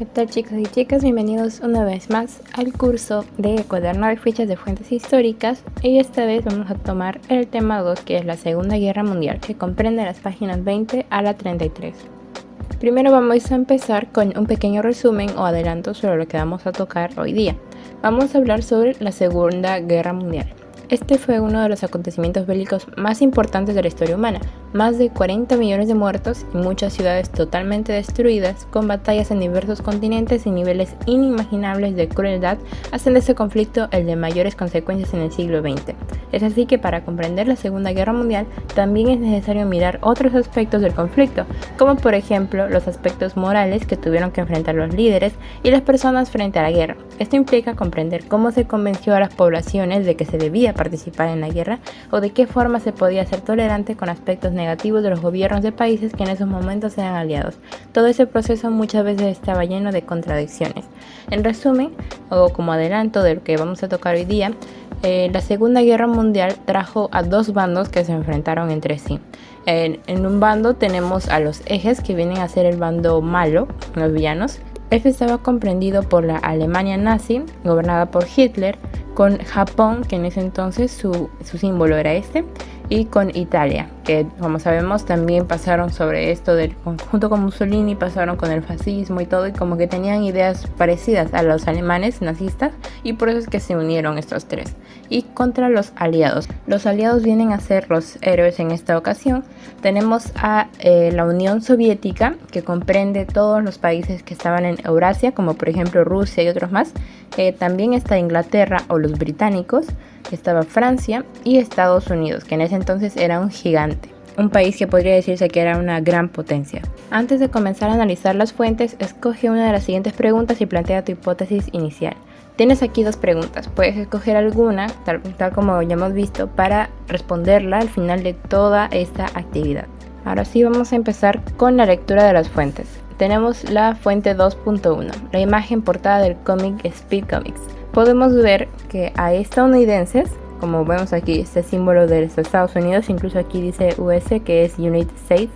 ¿Qué tal, chicos y chicas? Bienvenidos una vez más al curso de cuaderno de fichas de fuentes históricas, y esta vez vamos a tomar el tema 2, que es la Segunda Guerra Mundial, que comprende las páginas 20 a la 33. Primero vamos a empezar con un pequeño resumen o adelanto sobre lo que vamos a tocar hoy día. Vamos a hablar sobre la Segunda Guerra Mundial. Este fue uno de los acontecimientos bélicos más importantes de la historia humana. Más de 40 millones de muertos y muchas ciudades totalmente destruidas, con batallas en diversos continentes y niveles inimaginables de crueldad, hacen de este conflicto el de mayores consecuencias en el siglo XX. Es así que para comprender la Segunda Guerra Mundial también es necesario mirar otros aspectos del conflicto, como por ejemplo los aspectos morales que tuvieron que enfrentar los líderes y las personas frente a la guerra. Esto implica comprender cómo se convenció a las poblaciones de que se debía participar en la guerra, o de qué forma se podía ser tolerante con aspectos negativos de los gobiernos de países que en esos momentos eran aliados. Todo ese proceso muchas veces estaba lleno de contradicciones. En resumen, o como adelanto de lo que vamos a tocar hoy día, la Segunda Guerra Mundial trajo a dos bandos que se enfrentaron entre sí. En un bando tenemos a los ejes, que vienen a ser el bando malo, los villanos. Este estaba comprendido por la Alemania nazi, gobernada por Hitler, con Japón, que en ese entonces su símbolo era este, y con Italia, que como sabemos también pasaron sobre esto junto con Mussolini, pasaron con el fascismo y todo, y como que tenían ideas parecidas a los alemanes nazistas, y por eso es que se unieron estos tres. Y contra los aliados. Los aliados vienen a ser los héroes en esta ocasión. Tenemos a la Unión Soviética, que comprende todos los países que estaban en Eurasia, como por ejemplo Rusia y otros más. También está Inglaterra o los británicos, estaba Francia y Estados Unidos, que en ese entonces era un gigante. Un país que podría decirse que era una gran potencia. Antes de comenzar a analizar las fuentes, escoge una de las siguientes preguntas y plantea tu hipótesis inicial. Tienes aquí dos preguntas, puedes escoger alguna, tal como ya hemos visto, para responderla al final de toda esta actividad. Ahora sí vamos a empezar con la lectura de las fuentes. Tenemos la fuente 2.1, la imagen portada del cómic Speed Comics. Podemos ver que hay estadounidenses, como vemos aquí este símbolo de los Estados Unidos, incluso aquí dice US, que es United States,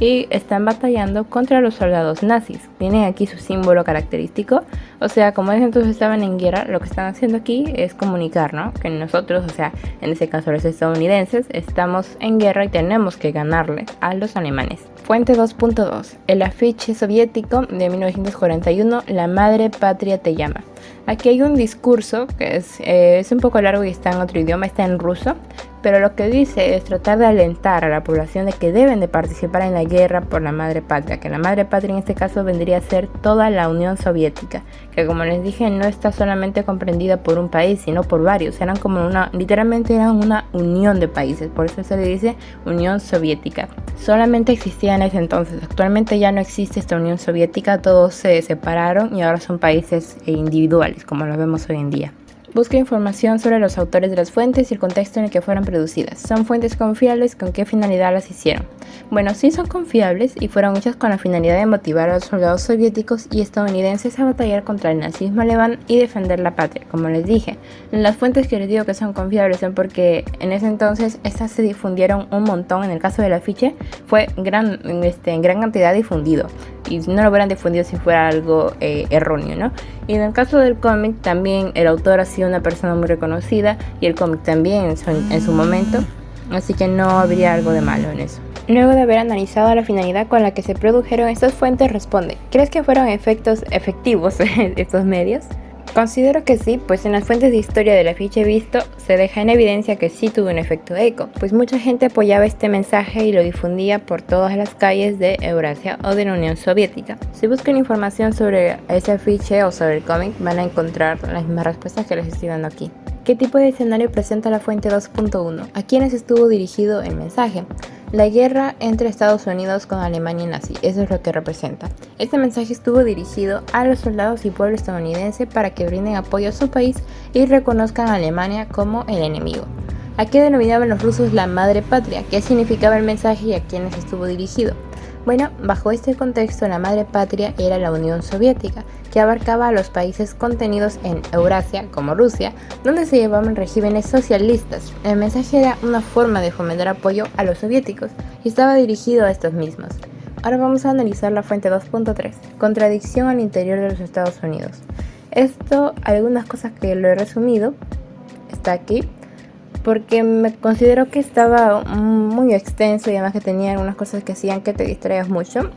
y están batallando contra los soldados nazis. Tienen aquí su símbolo característico, o sea, como ellos entonces estaban en guerra, lo que están haciendo aquí es comunicar, ¿no? Que nosotros, o sea, en este caso los estadounidenses, estamos en guerra y tenemos que ganarle a los alemanes. Fuente 2.2, el afiche soviético de 1941, La Madre Patria te llama. Aquí hay un discurso que es un poco largo y está en otro idioma, está en ruso, pero lo que dice es tratar de alentar a la población de que deben de participar en la guerra por la madre patria, que la madre patria en este caso vendría a ser toda la Unión Soviética, que como les dije no está solamente comprendida por un país, sino por varios, literalmente eran una unión de países, por eso se le dice Unión Soviética. Solamente existía en ese entonces, actualmente ya no existe esta Unión Soviética, todos se separaron y ahora son países individuales, como lo vemos hoy en día. Busca información sobre los autores de las fuentes y el contexto en el que fueron producidas. ¿Son fuentes confiables? ¿Con qué finalidad las hicieron? Bueno, sí son confiables y fueron hechas con la finalidad de motivar a los soldados soviéticos y estadounidenses a batallar contra el nazismo alemán y defender la patria, como les dije. Las fuentes que les digo que son confiables son porque en ese entonces estas se difundieron un montón. En el caso del afiche fue en gran cantidad difundido, y no lo hubieran difundido si fuera algo erróneo, ¿no? Y en el caso del cómic también el autor ha sido una persona muy reconocida y el cómic también en su momento, así que no habría algo de malo en eso. Luego de haber analizado la finalidad con la que se produjeron estas fuentes, responde: ¿crees que fueron efectivos estos medios? Considero que sí, pues en las fuentes de historia del afiche visto se deja en evidencia que sí tuvo un efecto eco, pues mucha gente apoyaba este mensaje y lo difundía por todas las calles de Eurasia o de la Unión Soviética. Si buscan información sobre ese afiche o sobre el cómic, van a encontrar las mismas respuestas que les estoy dando aquí. ¿Qué tipo de escenario presenta la fuente 2.1? ¿A quiénes estuvo dirigido el mensaje? La guerra entre Estados Unidos con Alemania nazi, eso es lo que representa. Este mensaje estuvo dirigido a los soldados y pueblo estadounidense para que brinden apoyo a su país y reconozcan a Alemania como el enemigo. ¿A qué denominaban los rusos la madre patria? ¿Qué significaba el mensaje y a quiénes estuvo dirigido? Bueno, bajo este contexto, la madre patria era la Unión Soviética, que abarcaba a los países contenidos en Eurasia, como Rusia, donde se llevaban regímenes socialistas. El mensaje era una forma de fomentar apoyo a los soviéticos y estaba dirigido a estos mismos. ahora vamos a analizar la fuente 2.3, contradicción al interior de los Estados Unidos. Esto, algunas cosas que lo he resumido, está aquí, porque me considero que estaba muy extenso y además que tenía algunas cosas que hacían que te distraigas mucho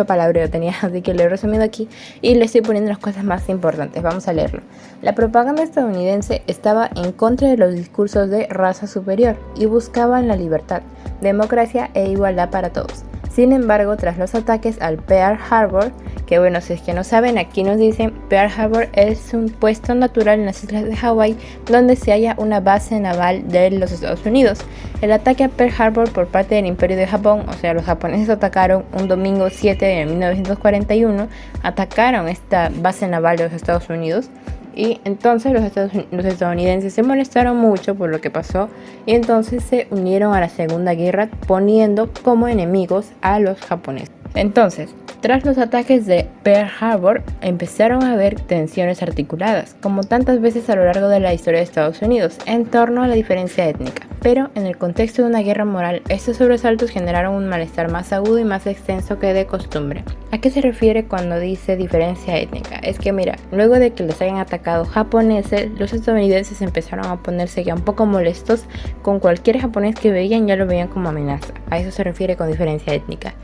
palabreo tenía, así que lo he resumido aquí y le estoy poniendo las cosas más importantes. Vamos a leerlo. La propaganda estadounidense estaba en contra de los discursos de raza superior y buscaban la libertad, democracia e igualdad para todos. Sin embargo, tras los ataques al Pearl Harbor, que bueno, si es que no saben, aquí nos dicen Pearl Harbor es un puesto natural en las islas de Hawái donde se halla una base naval de los Estados Unidos. El ataque a Pearl Harbor por parte del Imperio de Japón, o sea, los japoneses atacaron un domingo 7 de 1941, atacaron esta base naval de los Estados Unidos. Y entonces los estadounidenses se molestaron mucho por lo que pasó y entonces se unieron a la Segunda Guerra poniendo como enemigos a los japoneses. Entonces, tras los ataques de Pearl Harbor empezaron a haber tensiones articuladas, como tantas veces a lo largo de la historia de Estados Unidos, en torno a la diferencia étnica. Pero en el contexto de una guerra moral, estos sobresaltos generaron un malestar más agudo y más extenso que de costumbre. ¿A qué se refiere cuando dice diferencia étnica? Es que mira, luego de que les hayan atacado japoneses, los estadounidenses empezaron a ponerse ya un poco molestos con cualquier japonés que veían, ya lo veían como amenaza. A eso se refiere con diferencia étnica.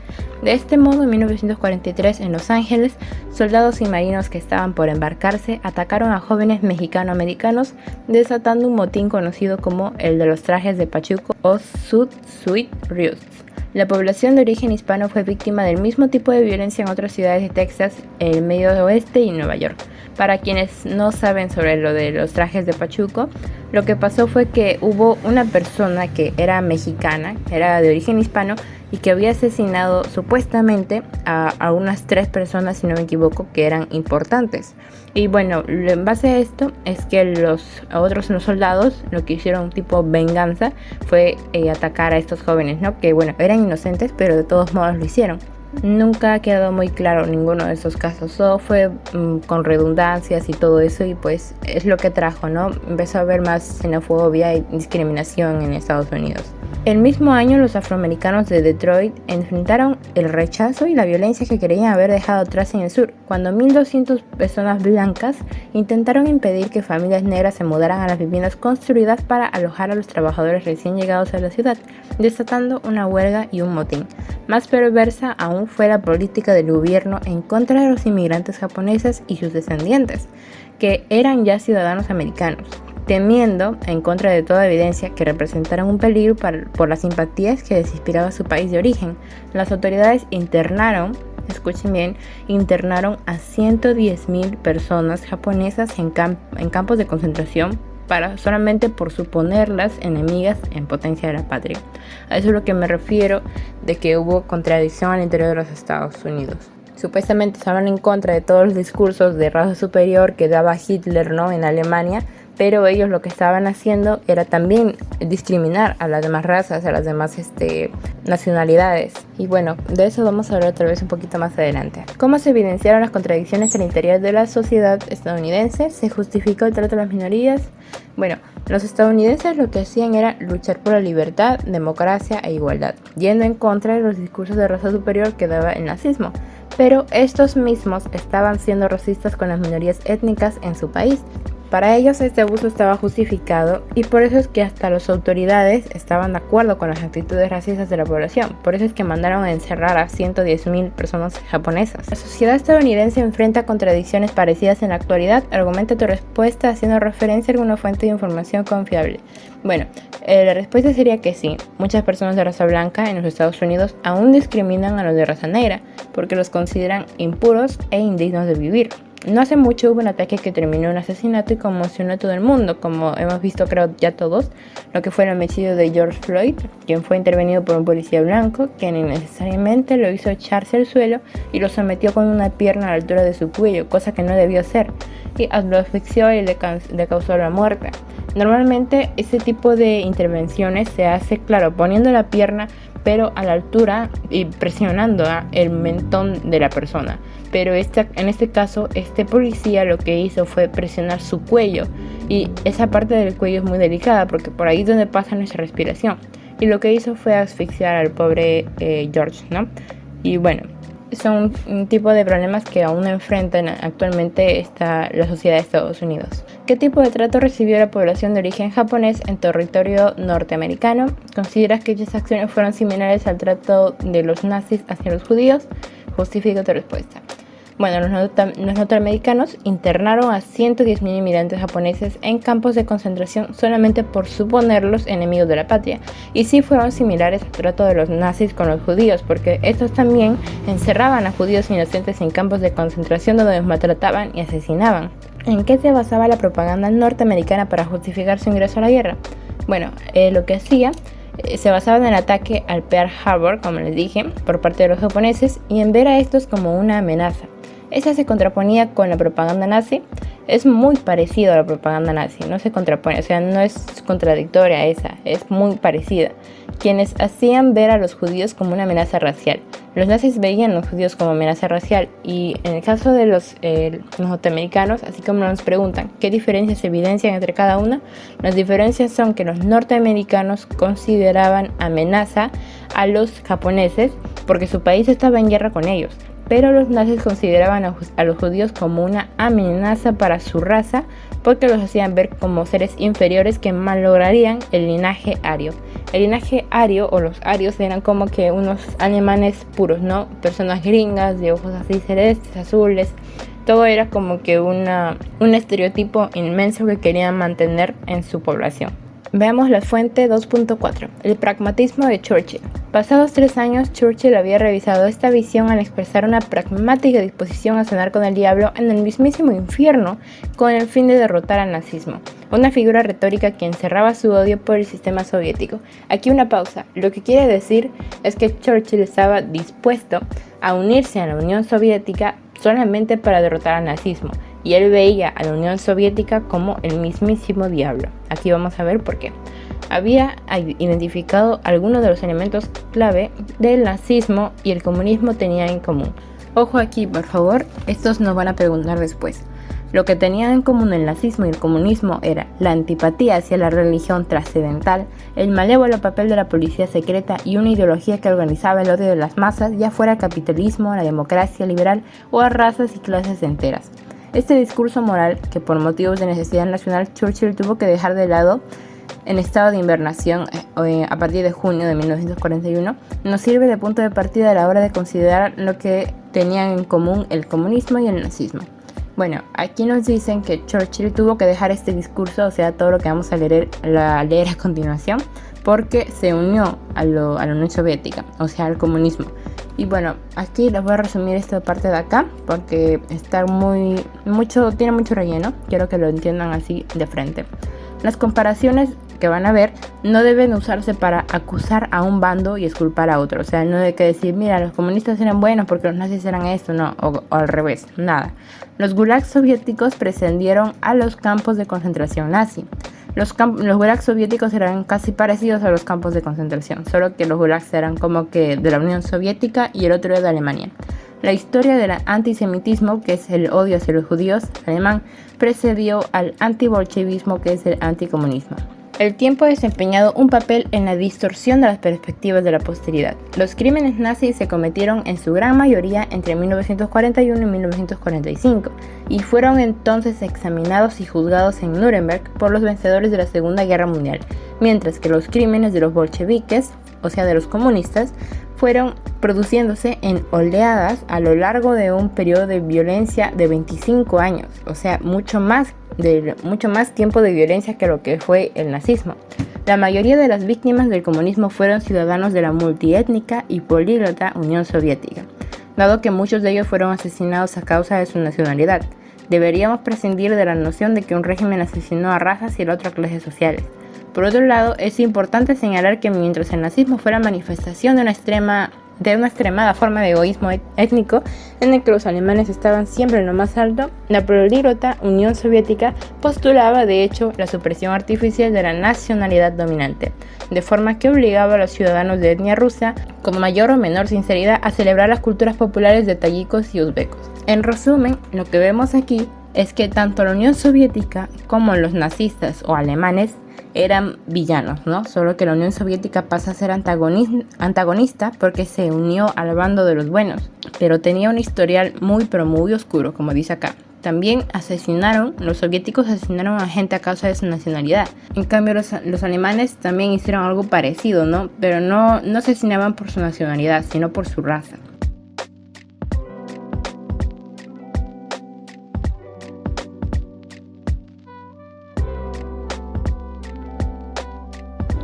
De este modo, en 1943, en Los Ángeles, soldados y marinos que estaban por embarcarse atacaron a jóvenes mexicano-americanos, desatando un motín conocido como el de los trajes de Pachuco o Sud-Suit Riots. La población de origen hispano fue víctima del mismo tipo de violencia en otras ciudades de Texas, el Medio Oeste y Nueva York. Para quienes no saben sobre lo de los trajes de Pachuco, lo que pasó fue que hubo una persona que era mexicana, era de origen hispano, y que había asesinado supuestamente a unas 3 personas, si no me equivoco, que eran importantes. Y bueno, en base a esto es que los soldados lo que hicieron tipo venganza fue atacar a estos jóvenes, ¿no? Que bueno, eran inocentes, pero de todos modos lo hicieron. Nunca ha quedado muy claro ninguno de esos casos, todo fue con redundancias y todo eso, y pues es lo que trajo, ¿no? Empezó a haber más xenofobia y discriminación en Estados Unidos. El mismo año, los afroamericanos de Detroit enfrentaron el rechazo y la violencia que creían haber dejado atrás en el sur, cuando 1.200 personas blancas intentaron impedir que familias negras se mudaran a las viviendas construidas para alojar a los trabajadores recién llegados a la ciudad, desatando una huelga y un motín. Más perversa aún fue la política del gobierno en contra de los inmigrantes japoneses y sus descendientes, que eran ya ciudadanos americanos, temiendo, en contra de toda evidencia, que representaran un peligro por las simpatías que les inspiraba su país de origen. Las autoridades internaron, escuchen bien, internaron a 110.000 personas japonesas en campos de concentración solamente por suponerlas enemigas en potencia de la patria. A eso es lo que me refiero de que hubo contradicción al interior de los Estados Unidos. Supuestamente estaban en contra de todos los discursos de raza superior que daba Hitler, ¿no?, en Alemania, pero ellos lo que estaban haciendo era también discriminar a las demás razas, a las demás nacionalidades. Y bueno, de eso vamos a hablar tal vez un poquito más adelante. ¿Cómo se evidenciaron las contradicciones al interior de la sociedad estadounidense? ¿Se justificó el trato a las minorías? Bueno, los estadounidenses lo que hacían era luchar por la libertad, democracia e igualdad, yendo en contra de los discursos de raza superior que daba el nazismo. Pero estos mismos estaban siendo racistas con las minorías étnicas en su país. Para ellos este abuso estaba justificado y por eso es que hasta las autoridades estaban de acuerdo con las actitudes racistas de la población. Por eso es que mandaron a encerrar a 110.000 personas japonesas. La sociedad estadounidense enfrenta contradicciones parecidas en la actualidad. Argumenta tu respuesta haciendo referencia a alguna fuente de información confiable. Bueno, la respuesta sería que sí. Muchas personas de raza blanca en los Estados Unidos aún discriminan a los de raza negra porque los consideran impuros e indignos de vivir. No hace mucho hubo un ataque que terminó en un asesinato y conmocionó a todo el mundo, como hemos visto creo ya todos, lo que fue el homicidio de George Floyd, quien fue intervenido por un policía blanco, quien innecesariamente lo hizo echarse al suelo y lo sometió con una pierna a la altura de su cuello, cosa que no debió hacer, y lo asfixió y le causó la muerte. Normalmente este tipo de intervenciones se hace, claro, poniendo la pierna pero a la altura y presionando el mentón de la persona. Pero en este caso, este policía lo que hizo fue presionar su cuello, y esa parte del cuello es muy delicada porque por ahí es donde pasa nuestra respiración. Y lo que hizo fue asfixiar al pobre George, ¿no? Y bueno, son un tipo de problemas que aún enfrentan actualmente la sociedad de Estados Unidos. ¿Qué tipo de trato recibió la población de origen japonés en territorio norteamericano? ¿Consideras que dichas acciones fueron similares al trato de los nazis hacia los judíos? Justifica tu respuesta. Bueno, los norteamericanos internaron a 110.000 inmigrantes japoneses en campos de concentración solamente por suponerlos enemigos de la patria. Y sí fueron similares al trato de los nazis con los judíos, porque estos también encerraban a judíos inocentes en campos de concentración donde los maltrataban y asesinaban. ¿En qué se basaba la propaganda norteamericana para justificar su ingreso a la guerra? Bueno, lo que hacía se basaba en el ataque al Pearl Harbor, como les dije, por parte de los japoneses y en ver a estos como una amenaza. Esa se contraponía con la propaganda nazi. Es muy parecido a la propaganda nazi, no se contrapone, o sea, no es contradictoria a esa, es muy parecida. Quienes hacían ver a los judíos como una amenaza racial. Los nazis veían a los judíos como amenaza racial y en el caso de los norteamericanos, así como nos preguntan qué diferencias se evidencian entre cada una, las diferencias son que los norteamericanos consideraban amenaza a los japoneses porque su país estaba en guerra con ellos. Pero los nazis consideraban a los judíos como una amenaza para su raza porque los hacían ver como seres inferiores que malograrían el linaje ario. El linaje ario o los arios eran como que unos alemanes puros, ¿no? Personas gringas de ojos así celestes, azules. Todo era como que un estereotipo inmenso que querían mantener en su población. Veamos la fuente 2.4. El pragmatismo de Churchill. Pasados 3 años, Churchill había revisado esta visión al expresar una pragmática disposición a cenar con el diablo en el mismísimo infierno con el fin de derrotar al nazismo. Una figura retórica que encerraba su odio por el sistema soviético. Aquí una pausa. Lo que quiere decir es que Churchill estaba dispuesto a unirse a la Unión Soviética solamente para derrotar al nazismo. Y él veía a la Unión Soviética como el mismísimo diablo. Aquí vamos a ver por qué. Había identificado algunos de los elementos clave del nazismo y el comunismo tenían en común. Ojo aquí, por favor, estos nos van a preguntar después. Lo que tenían en común el nazismo y el comunismo era la antipatía hacia la religión trascendental, el malévolo papel de la policía secreta y una ideología que organizaba el odio de las masas, ya fuera el capitalismo, la democracia liberal o a razas y clases enteras. Este discurso moral, que por motivos de necesidad nacional Churchill tuvo que dejar de lado en estado de invernación a partir de junio de 1941, nos sirve de punto de partida a la hora de considerar lo que tenían en común el comunismo y el nazismo. Bueno, aquí nos dicen que Churchill tuvo que dejar este discurso, o sea, todo lo que vamos a leer a continuación, porque se unió a la Unión Soviética, o sea, al comunismo. Y bueno, aquí les voy a resumir esta parte de acá, porque tiene mucho relleno, quiero que lo entiendan así de frente. Las comparaciones que van a ver no deben usarse para acusar a un bando y exculpar a otro. O sea, no hay que decir, mira, los comunistas eran buenos porque los nazis eran esto, no, o al revés, nada. Los gulags soviéticos precedieron a los campos de concentración nazi. Los gulags soviéticos eran casi parecidos a los campos de concentración, solo que los gulags eran como que de la Unión Soviética y el otro era de Alemania. La historia del antisemitismo, que es el odio hacia los judíos alemán, precedió al antibolchevismo, que es el anticomunismo. El tiempo ha desempeñado un papel en la distorsión de las perspectivas de la posteridad. Los crímenes nazis se cometieron en su gran mayoría entre 1941 y 1945 y fueron entonces examinados y juzgados en Nuremberg por los vencedores de la Segunda Guerra Mundial, mientras que los crímenes de los bolcheviques, o sea de los comunistas, fueron produciéndose en oleadas a lo largo de un periodo de violencia de 25 años, o sea, mucho más tiempo de violencia que lo que fue el nazismo. La mayoría de las víctimas del comunismo fueron ciudadanos de la multiétnica y políglota Unión Soviética, dado que muchos de ellos fueron asesinados a causa de su nacionalidad. Deberíamos prescindir de la noción de que un régimen asesinó a razas y a otras clases sociales. Por otro lado, es importante señalar que mientras el nazismo fue la manifestación de una extremada forma de egoísmo étnico, en el que los alemanes estaban siempre en lo más alto, la políglota Unión Soviética postulaba de hecho la supresión artificial de la nacionalidad dominante, de forma que obligaba a los ciudadanos de etnia rusa, con mayor o menor sinceridad, a celebrar las culturas populares de tayikos y uzbecos. En resumen, lo que vemos aquí es que tanto la Unión Soviética como los nazistas o alemanes eran villanos, ¿no? Solo que la Unión Soviética pasa a ser antagonista porque se unió al bando de los buenos, pero tenía un historial muy pero muy oscuro, como dice acá. También los soviéticos asesinaron a gente a causa de su nacionalidad. En cambio, los alemanes también hicieron algo parecido, ¿no? Pero no asesinaban por su nacionalidad, sino por su raza.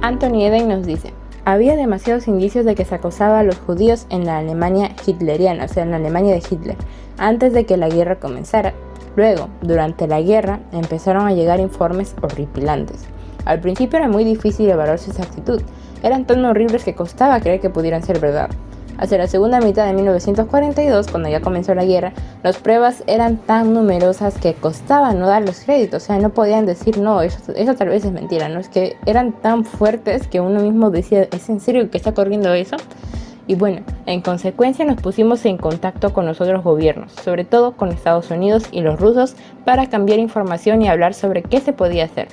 Anthony Eden nos dice: había demasiados indicios de que se acosaba a los judíos en la Alemania hitleriana, o sea, en la Alemania de Hitler, antes de que la guerra comenzara. Luego, durante la guerra, empezaron a llegar informes horripilantes. Al principio era muy difícil evaluar su exactitud, eran tan horribles que costaba creer que pudieran ser verdad. Hacia la segunda mitad de 1942, cuando ya comenzó la guerra, las pruebas eran tan numerosas que costaba no dar los créditos, o sea, no podían decir no, eso tal vez es mentira, ¿no? Es que eran tan fuertes que uno mismo decía, ¿es en serio que está corriendo eso? Y bueno, en consecuencia nos pusimos en contacto con los otros gobiernos, sobre todo con Estados Unidos y los rusos, para cambiar información y hablar sobre qué se podía hacer.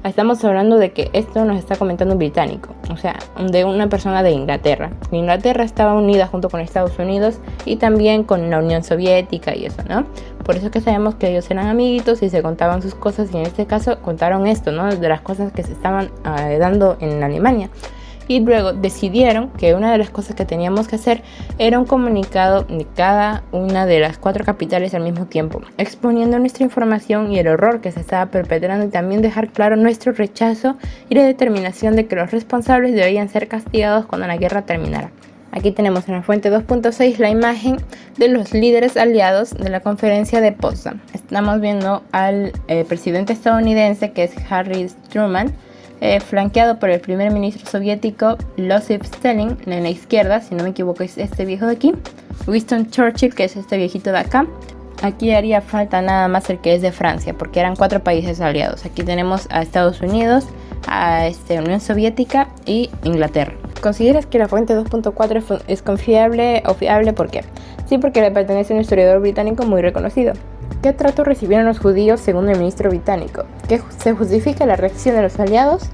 Estamos hablando de que esto nos está comentando un británico, o sea, de una persona de Inglaterra. Inglaterra estaba unida junto con Estados Unidos y también con la Unión Soviética y eso, ¿no? Por eso es que sabemos que ellos eran amiguitos y se contaban sus cosas, y en este caso contaron esto, ¿no? De las cosas que se estaban dando en Alemania. Y luego decidieron que una de las cosas que teníamos que hacer era un comunicado de cada una de las 4 capitales al mismo tiempo, exponiendo nuestra información y el horror que se estaba perpetrando, y también dejar claro nuestro rechazo y la determinación de que los responsables debían ser castigados cuando la guerra terminara. Aquí tenemos en la fuente 2.6 la imagen de los líderes aliados de la conferencia de Potsdam. Estamos viendo al presidente estadounidense, que es Harry Truman, flanqueado por el primer ministro soviético Joseph Stalin en la izquierda, si no me equivoco es este viejo de aquí, Winston Churchill, que es este viejito de acá. Aquí haría falta nada más el que es de Francia, porque eran 4 países aliados. Aquí tenemos a Estados Unidos, a Unión Soviética y Inglaterra. ¿Consideras que la fuente 2.4 es confiable o fiable? ¿Por qué? Sí, porque le pertenece a un historiador británico muy reconocido. ¿Qué trato recibieron los judíos según el ministro británico? ¿Qué se justifica la reacción de los aliados?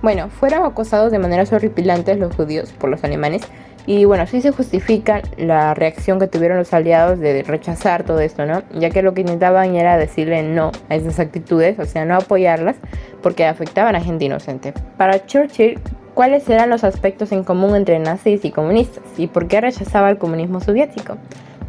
Bueno, fueron acosados de maneras horripilantes los judíos por los alemanes, y bueno, sí se justifica la reacción que tuvieron los aliados de rechazar todo esto, ¿no? Ya que lo que intentaban era decirle no a esas actitudes, o sea, no apoyarlas, porque afectaban a gente inocente. Para Churchill, ¿cuáles eran los aspectos en común entre nazis y comunistas? ¿Y por qué rechazaba el comunismo soviético?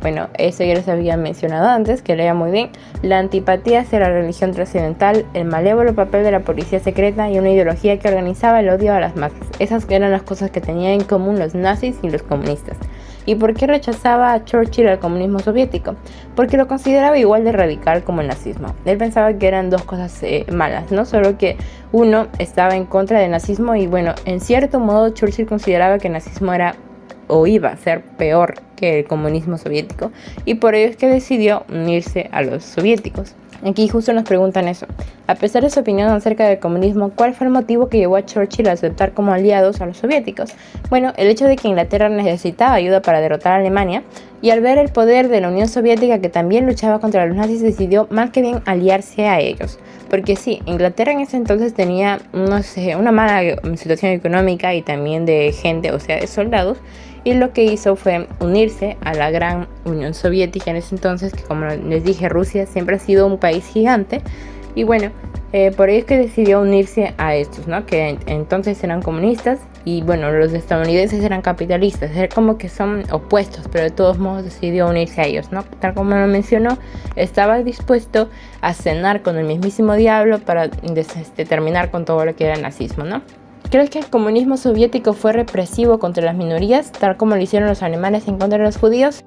Bueno, eso ya les había mencionado antes, que leía muy bien. La antipatía hacia la religión trascendental, el malévolo papel de la policía secreta y una ideología que organizaba el odio a las masas. Esas eran las cosas que tenían en común los nazis y los comunistas. ¿Y por qué rechazaba a Churchill al comunismo soviético? Porque lo consideraba igual de radical como el nazismo. Él pensaba que eran dos cosas malas, ¿no? Solo que uno estaba en contra del nazismo, y bueno, en cierto modo Churchill consideraba que el nazismo era o iba a ser peor que el comunismo soviético, y por ello es que decidió unirse a los soviéticos. Aquí justo nos preguntan eso. A pesar de su opinión acerca del comunismo, ¿cuál fue el motivo que llevó a Churchill a aceptar como aliados a los soviéticos? Bueno, el hecho de que Inglaterra necesitaba ayuda para derrotar a Alemania, y al ver el poder de la Unión Soviética, que también luchaba contra los nazis, decidió más que bien aliarse a ellos. Porque sí, Inglaterra en ese entonces tenía una mala situación económica y también de gente, o sea, de soldados, y lo que hizo fue unirse a la gran Unión Soviética en ese entonces, que como les dije, Rusia siempre ha sido un país gigante, y bueno, por ello es que decidió unirse a estos, ¿no? Que entonces eran comunistas, y bueno, los estadounidenses eran capitalistas, era como que son opuestos, pero de todos modos decidió unirse a ellos, ¿no? Tal como lo mencionó, estaba dispuesto a cenar con el mismísimo diablo para terminar con todo lo que era el nazismo, ¿no? ¿Crees que el comunismo soviético fue represivo contra las minorías, tal como lo hicieron los alemanes en contra de los judíos?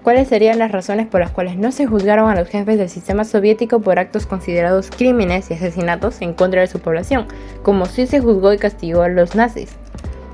¿Cuáles serían las razones por las cuales no se juzgaron a los jefes del sistema soviético por actos considerados crímenes y asesinatos en contra de su población, como sí se juzgó y castigó a los nazis?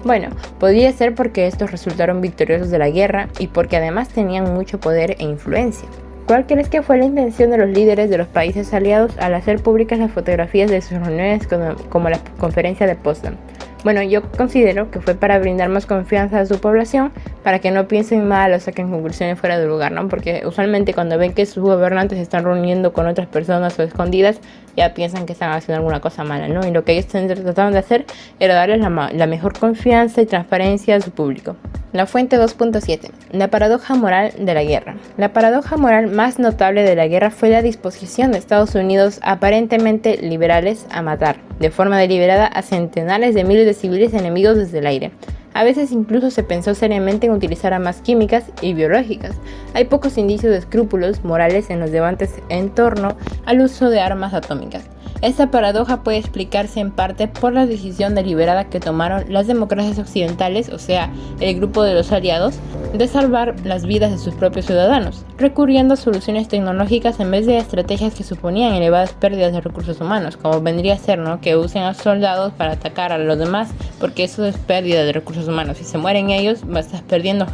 Bueno, podría ser porque estos resultaron victoriosos de la guerra y porque además tenían mucho poder e influencia. ¿Cuál crees que fue la intención de los líderes de los países aliados al hacer públicas las fotografías de sus reuniones como la conferencia de Potsdam? Bueno, yo considero que fue para brindar más confianza a su población, para que no piensen mal o saquen conclusiones fuera de lugar, ¿no? Porque usualmente cuando ven que sus gobernantes se están reuniendo con otras personas o escondidas, ya piensan que están haciendo alguna cosa mala, ¿no? Y lo que ellos trataban de hacer era darles la mejor confianza y transparencia a su público. La fuente 2.7. La paradoja moral de la guerra. La paradoja moral más notable de la guerra fue la disposición de Estados Unidos, aparentemente liberales, a matar, de forma deliberada, a centenares de miles de civiles enemigos desde el aire. A veces incluso se pensó seriamente en utilizar armas químicas y biológicas. Hay pocos indicios de escrúpulos morales en los debates en torno al uso de armas atómicas. Esta paradoja puede explicarse en parte por la decisión deliberada que tomaron las democracias occidentales, o sea, el grupo de los aliados, de salvar las vidas de sus propios ciudadanos, recurriendo a soluciones tecnológicas en vez de estrategias que suponían elevadas pérdidas de recursos humanos, como vendría a ser, ¿no?, que usen a soldados para atacar a los demás, porque eso es pérdida de recursos humanos. Si se mueren ellos, estás perdiendo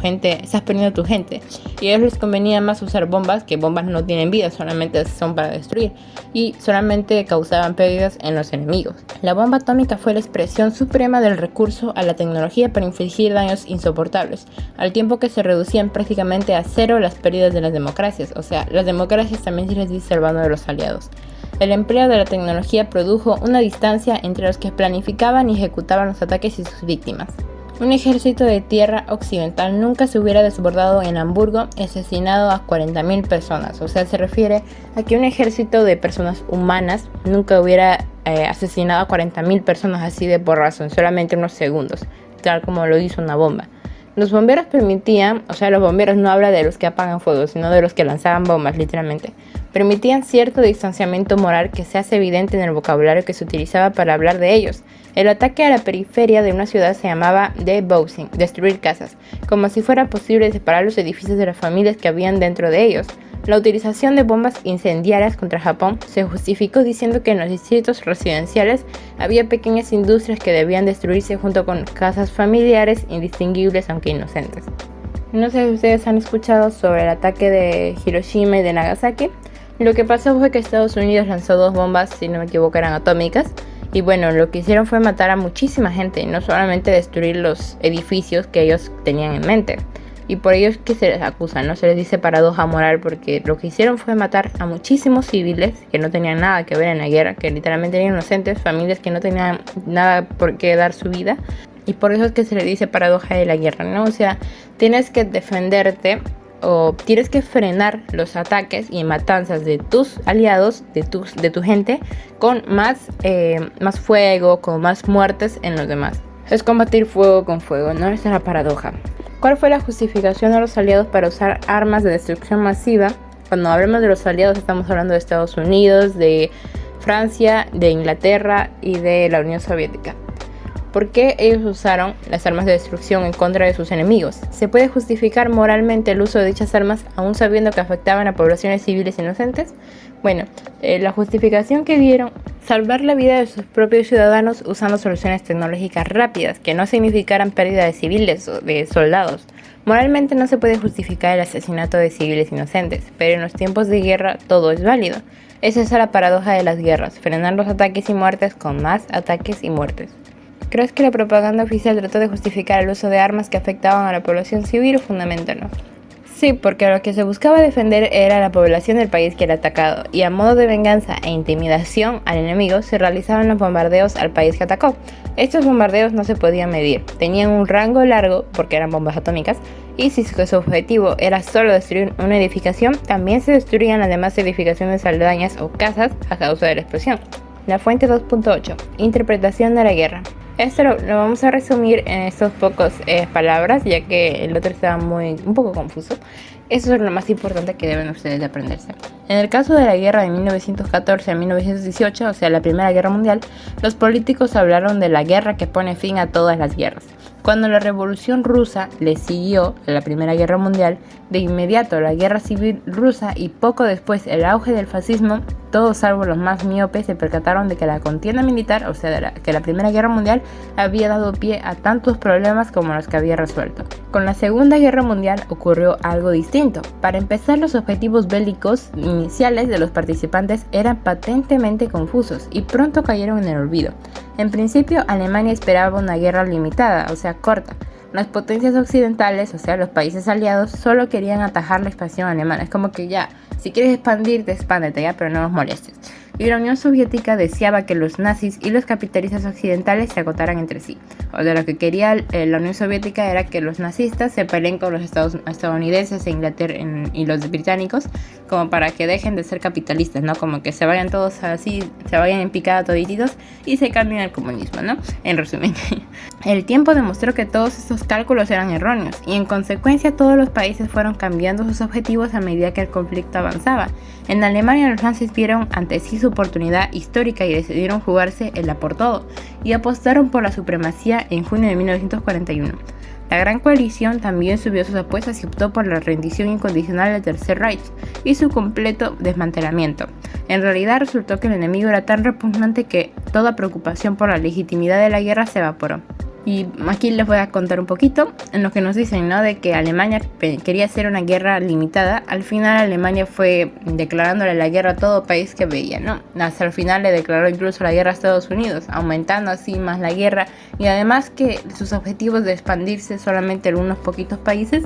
tu gente. Y a ellos les convenía más usar bombas, que bombas no tienen vida, solamente son para destruir, y solamente causaban pérdidas en los enemigos. La bomba atómica fue la expresión suprema del recurso a la tecnología para infligir daños insoportables, al tiempo que se reducían prácticamente a cero las pérdidas de las democracias, o sea, las democracias también se les dice el bando de los aliados. El empleo de la tecnología produjo una distancia entre los que planificaban y ejecutaban los ataques y sus víctimas. Un ejército de tierra occidental nunca se hubiera desbordado en Hamburgo y asesinado a 40.000 personas. O sea, se refiere a que un ejército de personas humanas nunca hubiera asesinado a 40.000 personas así de porrazo en solamente unos segundos, tal como lo hizo una bomba. Los bomberos permitían, o sea, los bomberos no habla de los que apagan fuego, sino de los que lanzaban bombas, literalmente. Permitían cierto distanciamiento moral que se hace evidente en el vocabulario que se utilizaba para hablar de ellos. El ataque a la periferia de una ciudad se llamaba debouching, destruir casas, como si fuera posible separar los edificios de las familias que habían dentro de ellos. La utilización de bombas incendiarias contra Japón se justificó diciendo que en los distritos residenciales había pequeñas industrias que debían destruirse junto con casas familiares indistinguibles aunque inocentes. No sé si ustedes han escuchado sobre el ataque de Hiroshima y de Nagasaki. Lo que pasó fue que Estados Unidos lanzó 2 bombas, si no me equivoco eran atómicas, y bueno, lo que hicieron fue matar a muchísima gente, no solamente destruir los edificios que ellos tenían en mente. Y por ello es que se les acusa, no se les dice paradoja moral, porque lo que hicieron fue matar a muchísimos civiles que no tenían nada que ver en la guerra, que literalmente eran inocentes, familias que no tenían nada por qué dar su vida. Y por eso es que se le dice paradoja de la guerra, ¿no? O sea, tienes que defenderte o tienes que frenar los ataques y matanzas de tus aliados, de tu gente, con más fuego, con más muertes en los demás. Es combatir fuego con fuego, ¿no? Esa es la paradoja. ¿Cuál fue la justificación de los aliados para usar armas de destrucción masiva? Cuando hablamos de los aliados estamos hablando de Estados Unidos, de Francia, de Inglaterra y de la Unión Soviética. ¿Por qué ellos usaron las armas de destrucción en contra de sus enemigos? ¿Se puede justificar moralmente el uso de dichas armas aún sabiendo que afectaban a poblaciones civiles inocentes? Bueno, la justificación que dieron, salvar la vida de sus propios ciudadanos usando soluciones tecnológicas rápidas que no significaran pérdida de civiles o de soldados. Moralmente no se puede justificar el asesinato de civiles inocentes, pero en los tiempos de guerra todo es válido. Esa es la paradoja de las guerras, frenar los ataques y muertes con más ataques y muertes. ¿Crees que la propaganda oficial trató de justificar el uso de armas que afectaban a la población civil o fundamental no? Sí, porque lo que se buscaba defender era la población del país que era atacado, y a modo de venganza e intimidación al enemigo se realizaban los bombardeos al país que atacó. Estos bombardeos no se podían medir, tenían un rango largo porque eran bombas atómicas, y si su objetivo era solo destruir una edificación, también se destruían las demás edificaciones aledañas o casas a causa de la explosión. La fuente 2.8. Interpretación de la guerra. Esto lo vamos a resumir en estos pocos palabras, ya que el otro estaba un poco confuso. Eso es lo más importante que deben ustedes de aprenderse. En el caso de la guerra de 1914 a 1918, o sea la Primera Guerra Mundial, los políticos hablaron de la guerra que pone fin a todas las guerras. Cuando la Revolución Rusa le siguió a la Primera Guerra Mundial, de inmediato la Guerra Civil Rusa y poco después el auge del fascismo, todos salvo los más miopes se percataron de que la contienda militar, o sea, que la Primera Guerra Mundial había dado pie a tantos problemas como los que había resuelto. Con la Segunda Guerra Mundial ocurrió algo distinto. Para empezar, los objetivos bélicos iniciales de los participantes eran patentemente confusos y pronto cayeron en el olvido. En principio, Alemania esperaba una guerra limitada, o sea, corta. Las potencias occidentales, o sea, los países aliados, solo querían atajar la expansión alemana. Es como que ya, si quieres expandirte, expándete ya, pero no nos molestes. Y la Unión Soviética deseaba que los nazis y los capitalistas occidentales se agotaran entre sí. O sea, lo que quería la Unión Soviética era que los nazistas se peleen con los estadounidenses e Inglaterra y los británicos, como para que dejen de ser capitalistas, ¿no? Como que se vayan todos así, se vayan en picada todititos y se cambien al comunismo, ¿no? En resumen, el tiempo demostró que todos estos cálculos eran erróneos y en consecuencia todos los países fueron cambiando sus objetivos a medida que el conflicto avanzaba. En Alemania los nazis vieron ante sí su oportunidad histórica y decidieron jugarse el a por todo y apostaron por la supremacía en junio de 1941. La Gran Coalición también subió sus apuestas y optó por la rendición incondicional del Tercer Reich y su completo desmantelamiento. En realidad resultó que el enemigo era tan repugnante que toda preocupación por la legitimidad de la guerra se evaporó. Y aquí les voy a contar un poquito en lo que nos dicen, ¿no? De que Alemania quería hacer una guerra limitada. Al final Alemania fue declarándole la guerra a todo país que veía, ¿no? Hasta el final le declaró incluso la guerra a Estados Unidos, aumentando así más la guerra. Y además que sus objetivos de expandirse solamente en unos poquitos países,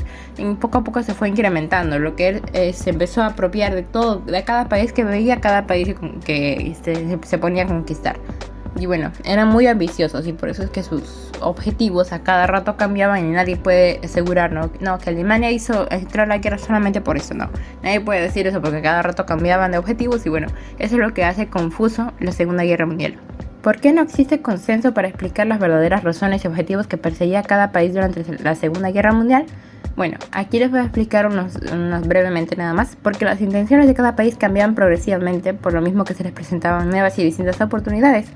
poco a poco se fue incrementando. Lo que él se empezó a apropiar de todo, de cada país que veía, cada país que se ponía a conquistar. Y bueno, eran muy ambiciosos y por eso es que sus objetivos a cada rato cambiaban y nadie puede asegurar, no, que Alemania entró a la guerra solamente por eso, no. Nadie puede decir eso porque cada rato cambiaban de objetivos y bueno, eso es lo que hace confuso la Segunda Guerra Mundial. ¿Por qué no existe consenso para explicar las verdaderas razones y objetivos que perseguía cada país durante la Segunda Guerra Mundial? Bueno, aquí les voy a explicar unos brevemente nada más, porque las intenciones de cada país cambiaban progresivamente, por lo mismo que se les presentaban nuevas y distintas oportunidades,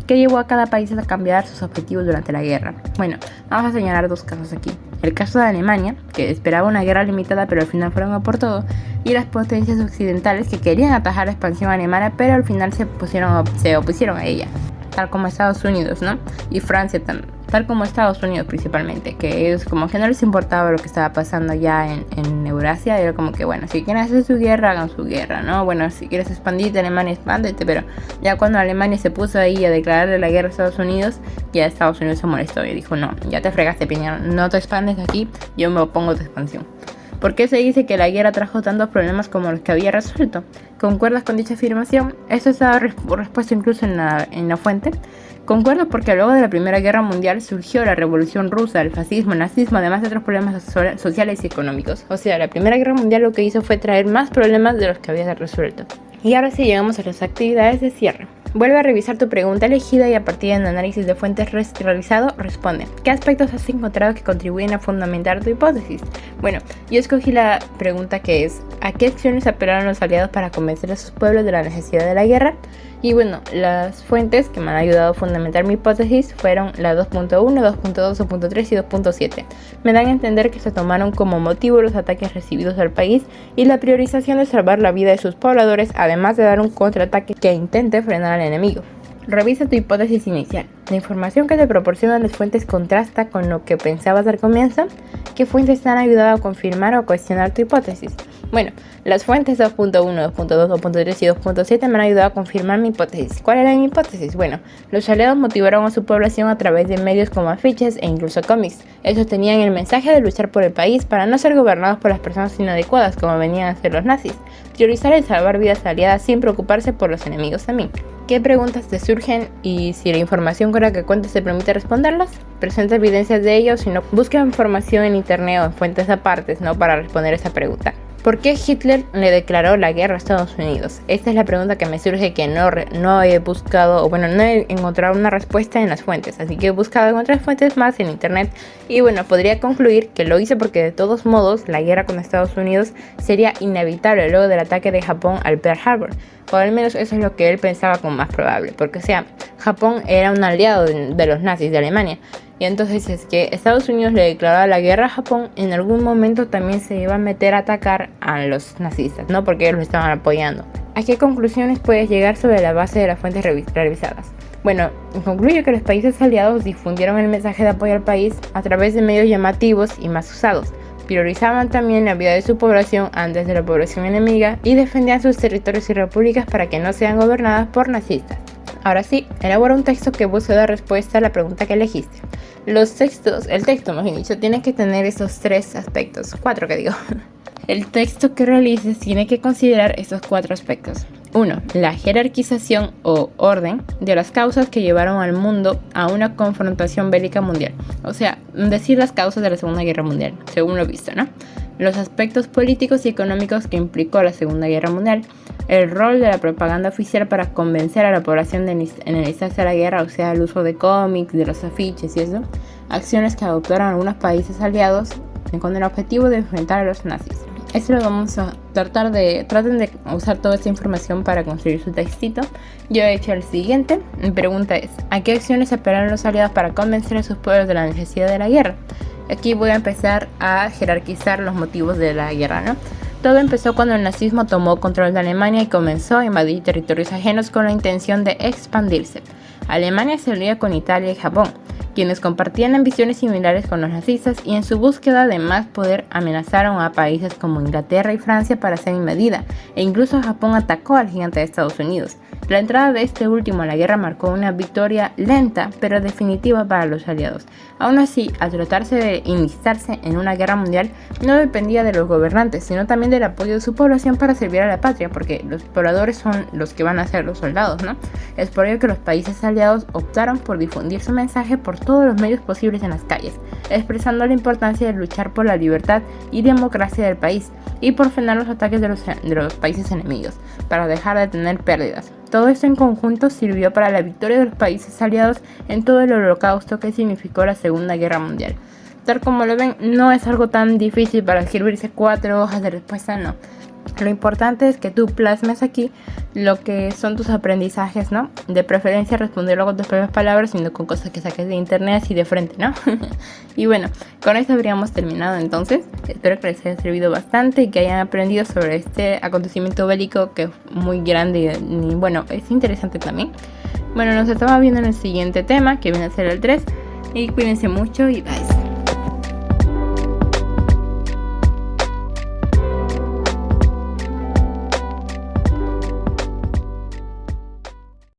que llevó a cada país a cambiar sus objetivos durante la guerra. Bueno, vamos a señalar dos casos aquí. El caso de Alemania, que esperaba una guerra limitada pero al final fueron a por todo, y las potencias occidentales que querían atajar la expansión alemana pero al final se opusieron a ella, tal como Estados Unidos, ¿no? Y Francia también. Tal como Estados Unidos principalmente, que ellos como que no les importaba lo que estaba pasando ya en Eurasia, era como que bueno, si quieren hacer su guerra, hagan su guerra, ¿no? Bueno, si quieres expandirte Alemania, expándete, pero ya cuando Alemania se puso ahí a declararle la guerra a Estados Unidos, ya Estados Unidos se molestó y dijo, no, ya te fregaste, piña, no te expandes aquí, yo me opongo a tu expansión. ¿Por qué se dice que la guerra trajo tantos problemas como los que había resuelto? ¿Concuerdas con dicha afirmación? Esto está respuesto incluso en la fuente. Concuerdo porque luego de la Primera Guerra Mundial surgió la Revolución Rusa, el fascismo, el nazismo, además de otros problemas sociales y económicos. O sea, la Primera Guerra Mundial lo que hizo fue traer más problemas de los que había resuelto. Y ahora sí llegamos a las actividades de cierre. Vuelve a revisar tu pregunta elegida y a partir de un análisis de fuentes realizado, responde. ¿Qué aspectos has encontrado que contribuyen a fundamentar tu hipótesis? Bueno, yo escogí la pregunta que es ¿a qué acciones apelaron los aliados para convencer a sus pueblos de la necesidad de la guerra? Y bueno, las fuentes que me han ayudado a fundamentar mi hipótesis fueron la 2.1, 2.2, 2.3 y 2.7. Me dan a entender que se tomaron como motivo los ataques recibidos al país y la priorización de salvar la vida de sus pobladores, además de dar un contraataque que intente frenar al enemigo. Revisa tu hipótesis inicial. ¿La información que te proporcionan las fuentes contrasta con lo que pensabas al comienzo? ¿Qué fuentes te han ayudado a confirmar o cuestionar tu hipótesis? Bueno, las fuentes 2.1, 2.2, 2.3 y 2.7 me han ayudado a confirmar mi hipótesis. ¿Cuál era mi hipótesis? Bueno, los aliados motivaron a su población a través de medios como afiches e incluso cómics. Ellos tenían el mensaje de luchar por el país para no ser gobernados por las personas inadecuadas como venían a hacer los nazis. Priorizar el salvar vidas aliadas sin preocuparse por los enemigos también. ¿Qué preguntas te surgen y si la información con la que cuentas te permite responderlas? Presenta evidencias de ello, si no, busca información en internet o en fuentes apartes, ¿no? Para responder esa pregunta. ¿Por qué Hitler le declaró la guerra a Estados Unidos? Esta es la pregunta que me surge que no he buscado, o bueno, no he encontrado una respuesta en las fuentes, así que he buscado en otras fuentes más en internet y bueno, podría concluir que lo hice porque de todos modos la guerra con Estados Unidos sería inevitable luego del ataque de Japón al Pearl Harbor, o al menos eso es lo que él pensaba como más probable, porque o sea, Japón era un aliado de los nazis de Alemania. Y entonces es que Estados Unidos le declaraba la guerra a Japón, en algún momento también se iba a meter a atacar a los nazistas, ¿no? Porque ellos lo estaban apoyando. ¿A qué conclusiones puedes llegar sobre la base de las fuentes revisadas? Bueno, concluyo que los países aliados difundieron el mensaje de apoyo al país a través de medios llamativos y más usados. Priorizaban también la vida de su población antes de la población enemiga y defendían sus territorios y repúblicas para que no sean gobernadas por nazistas. Ahora sí, elabora un texto que busque dar respuesta a la pregunta que elegiste. El texto más bien dicho, tiene que tener esos 3 aspectos, 4 que digo. El texto que realices tiene que considerar estos 4 aspectos. 1. La jerarquización o orden de las causas que llevaron al mundo a una confrontación bélica mundial. O sea, decir las causas de la Segunda Guerra Mundial, según lo visto, ¿no? Los aspectos políticos y económicos que implicó la Segunda Guerra Mundial. El rol de la propaganda oficial para convencer a la población de enlistarse a la guerra, o sea, el uso de cómics, de los afiches y eso. Acciones que adoptaron algunos países aliados con el objetivo de enfrentar a los nazis. Esto lo vamos a traten de usar toda esta información para construir su textito. Yo he hecho el siguiente. Mi pregunta es: ¿a qué acciones apelaron los aliados para convencer a sus pueblos de la necesidad de la guerra? Aquí voy a empezar a jerarquizar los motivos de la guerra, ¿no? Todo empezó cuando el nazismo tomó control de Alemania y comenzó a invadir territorios ajenos con la intención de expandirse. Alemania se unía con Italia y Japón, quienes compartían ambiciones similares con los nazistas, y en su búsqueda de más poder amenazaron a países como Inglaterra y Francia para ser invadida, e incluso Japón atacó al gigante de Estados Unidos. La entrada de este último a la guerra marcó una victoria lenta pero definitiva para los aliados. Aún así, al tratarse de enlistarse en una guerra mundial, no dependía de los gobernantes, sino también del apoyo de su población para servir a la patria, porque los pobladores son los que van a ser los soldados, ¿no? Es por ello que los países aliados optaron por difundir su mensaje por todos los medios posibles en las calles, expresando la importancia de luchar por la libertad y democracia del país y por frenar los ataques de los países enemigos, para dejar de tener pérdidas. Todo esto en conjunto sirvió para la victoria de los países aliados en todo el holocausto que significó la Segunda Guerra Mundial. Tal como lo ven, no es algo tan difícil para escribirse 4 hojas de respuesta, no. Lo importante es que tú plasmes aquí lo que son tus aprendizajes, ¿no? De preferencia responderlo con tus propias palabras, sino con cosas que saques de internet así de frente, ¿no? Y bueno, con esto habríamos terminado entonces. Espero que les haya servido bastante y que hayan aprendido sobre este acontecimiento bélico que es muy grande y bueno, es interesante también. Bueno, nos estamos viendo en el siguiente tema, que viene a ser el 3. Y cuídense mucho y bye.